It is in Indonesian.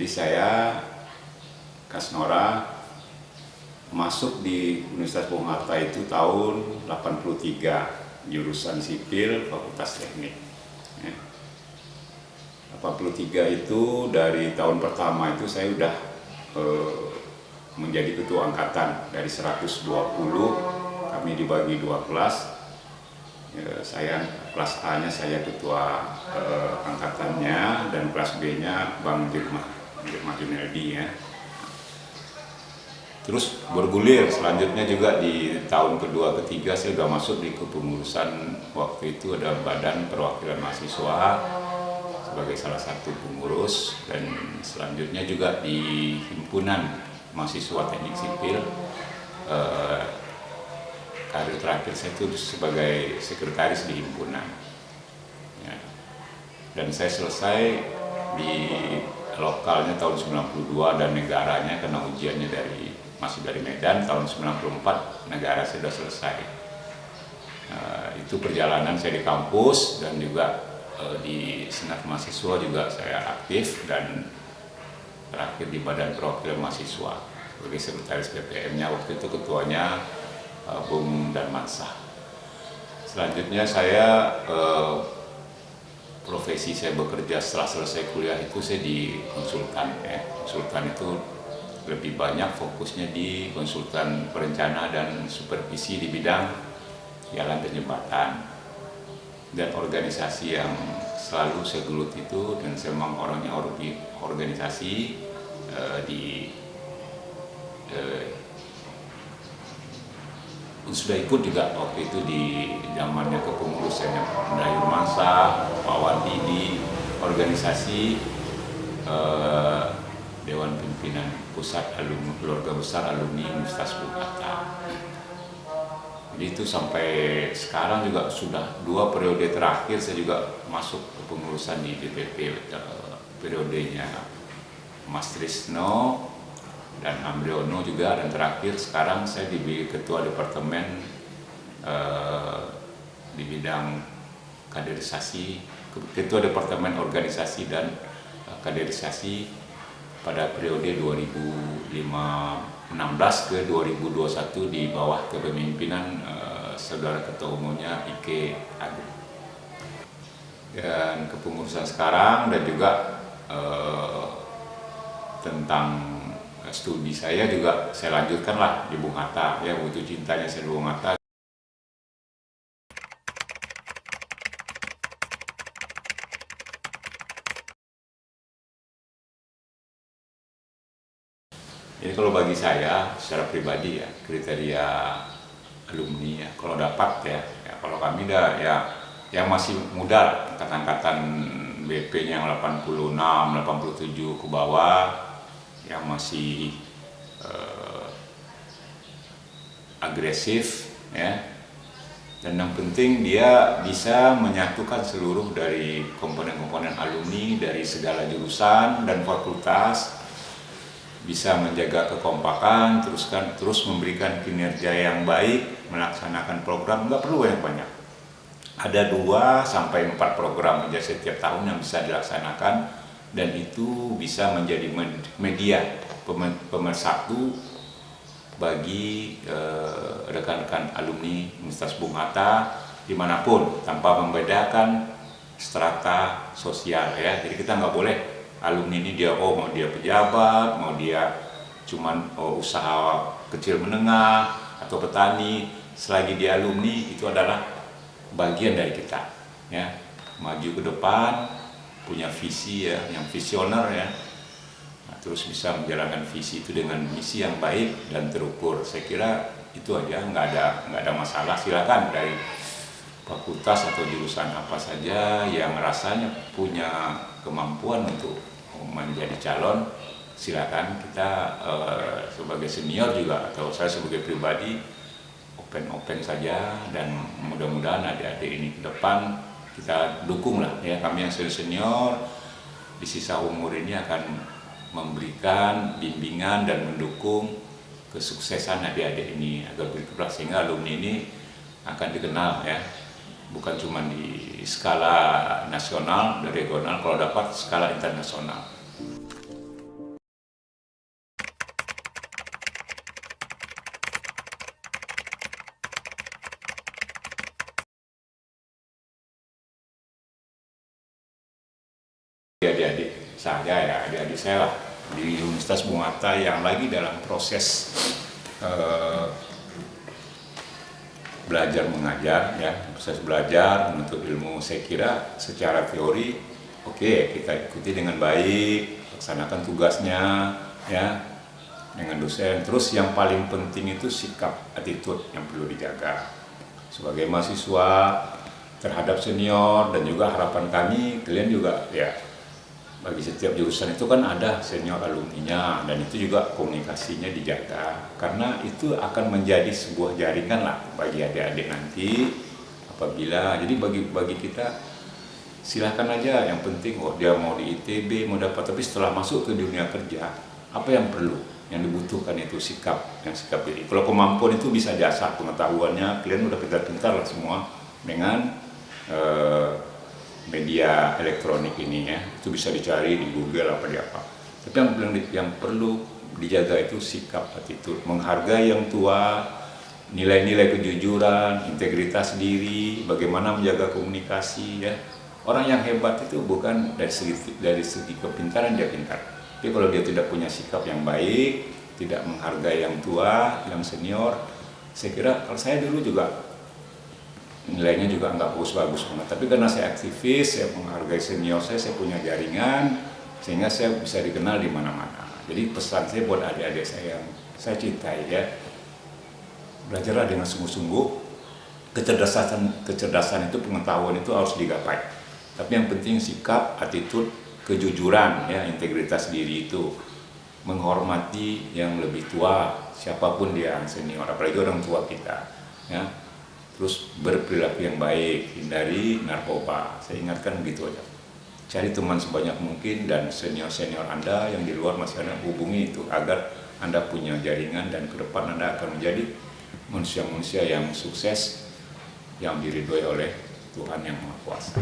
Jadi saya Kasnora masuk di Universitas Bung Hatta itu tahun 83, jurusan sipil Fakultas Teknik. 83 itu dari tahun pertama itu saya udah menjadi ketua angkatan. Dari 120 kami dibagi 2 kelas. Saya kelas A-nya saya ketua angkatannya, dan kelas B-nya Bang Dirma Juneldi ya. Terus bergulir selanjutnya juga di tahun kedua ketiga saya sudah masuk di kepengurusan. Waktu itu ada Badan Perwakilan Mahasiswa sebagai salah satu pengurus, dan selanjutnya juga di Himpunan Mahasiswa Teknik Sipil. Karir terakhir saya itu sebagai sekretaris di himpunan ya. Dan saya selesai di lokalnya tahun 92 dan negaranya karena ujiannya masih dari Medan tahun 94, negara saya sudah selesai. Itu perjalanan saya di kampus, dan juga di Senat Mahasiswa juga saya aktif, dan terakhir di Badan Perwakilan Mahasiswa sebagai sekretaris BPM-nya. Waktu itu ketuanya Bung Darmansah. Selanjutnya saya profesi saya bekerja setelah selesai kuliah itu saya di konsultan ya. Konsultan itu lebih banyak fokusnya di konsultan perencana dan supervisi di bidang jalan dan jembatan. Dan organisasi yang selalu saya gelut itu, dan saya memang orangnya organisasi sudah ikut juga waktu itu di zamannya kepengurusannya Dayu Mansa, Pak Wandi di organisasi Dewan Pimpinan Pusat Alumni Keluarga Besar Alumni Universitas Bung Hatta. Jadi itu sampai sekarang juga sudah 2 periode terakhir saya juga masuk kepengurusan di DPP, periodenya Mas Trisno dan Amriono juga, dan terakhir sekarang saya di ketua departemen di bidang kaderisasi, ketua departemen organisasi dan kaderisasi pada periode 2016 ke 2021 di bawah kepemimpinan saudara ketua umumnya Ike Agung. Dan kepengurusan sekarang, dan juga tentang studi saya juga saya lanjutkan lah di Bung Hatta ya, begitu cintanya saya di Bung Hatta. Jadi kalau bagi saya secara pribadi ya, kriteria alumni ya, kalau dapat ya kalau kami dah ya yang masih muda, angkatan BP-nya yang 86, 87 ke bawah, yang masih agresif ya, dan yang penting dia bisa menyatukan seluruh dari komponen-komponen alumni dari segala jurusan dan fakultas, bisa menjaga kekompakan, terus memberikan kinerja yang baik, melaksanakan program, nggak perlu yang banyak. Ada 2 sampai 4 program aja setiap tahun yang bisa dilaksanakan, dan itu bisa menjadi media pemersatu bagi rekan-rekan alumni Universitas Bung Hatta dimanapun, tanpa membedakan strata sosial ya. Jadi kita nggak boleh alumni ini dia mau dia pejabat, mau dia cuman usaha kecil menengah atau petani, selagi dia alumni itu adalah bagian dari kita ya, maju ke depan, punya visi ya, yang visioner ya. Nah, terus bisa menjalankan visi itu dengan misi yang baik dan terukur. Saya kira itu aja, nggak ada masalah. Silakan dari fakultas atau jurusan apa saja yang rasanya punya kemampuan untuk menjadi calon, silakan. Kita sebagai senior juga, atau saya sebagai pribadi open saja, dan mudah-mudahan adik-adik ini ke depan kita dukung lah ya. Kami yang senior di sisa umur ini akan memberikan bimbingan dan mendukung kesuksesan adik-adik ini agar bergerak, sehingga alumni ini akan dikenal ya, bukan cuma di skala nasional dan regional, kalau dapat skala internasional. adik-adik saya ya, adik-adik saya lah di Universitas Bung Hatta yang lagi dalam proses belajar mengajar ya, proses belajar menuntut ilmu. Saya kira secara teori oke, kita ikuti dengan baik, laksanakan tugasnya ya dengan dosen. Terus yang paling penting itu sikap, attitude yang perlu dijaga sebagai mahasiswa terhadap senior, dan juga harapan kami kalian juga ya, bagi setiap jurusan itu kan ada senior alumninya, dan itu juga komunikasinya dijaga karena itu akan menjadi sebuah jaringan lah bagi adik-adik nanti apabila, jadi bagi kita silahkan aja, yang penting dia mau di ITB mau dapat, tapi setelah masuk ke dunia kerja apa yang perlu, yang dibutuhkan itu sikap diri. Kalau kemampuan itu bisa diasah, pengetahuannya kalian udah pintar-pintar lah semua dengan media elektronik ini ya, itu bisa dicari di Google apa di apa. Tapi yang perlu dijaga itu sikap, attitude, menghargai yang tua, nilai-nilai kejujuran, integritas diri, bagaimana menjaga komunikasi ya. Orang yang hebat itu bukan dari segi kepintaran dia pintar, tapi kalau dia tidak punya sikap yang baik, tidak menghargai yang tua, yang senior, saya kira kalau saya dulu juga nilainya juga nggak bagus-bagus banget, tapi karena saya aktivis, saya menghargai senior saya punya jaringan, sehingga saya bisa dikenal di mana-mana. Jadi pesan saya buat adik-adik saya yang saya cintai ya, belajarlah dengan sungguh-sungguh. Kecerdasan itu, pengetahuan itu harus digapai, tapi yang penting sikap, attitude, kejujuran ya, integritas diri itu, menghormati yang lebih tua, siapapun dia, senior, apalagi orang tua kita ya. Terus berperilaku yang baik, hindari narkoba. Saya ingatkan begitu aja. Cari teman sebanyak mungkin, dan senior-senior Anda yang di luar masih Anda hubungi itu agar Anda punya jaringan, dan ke depan Anda akan menjadi manusia-manusia yang sukses, yang diridhoi oleh Tuhan Yang Maha Kuasa.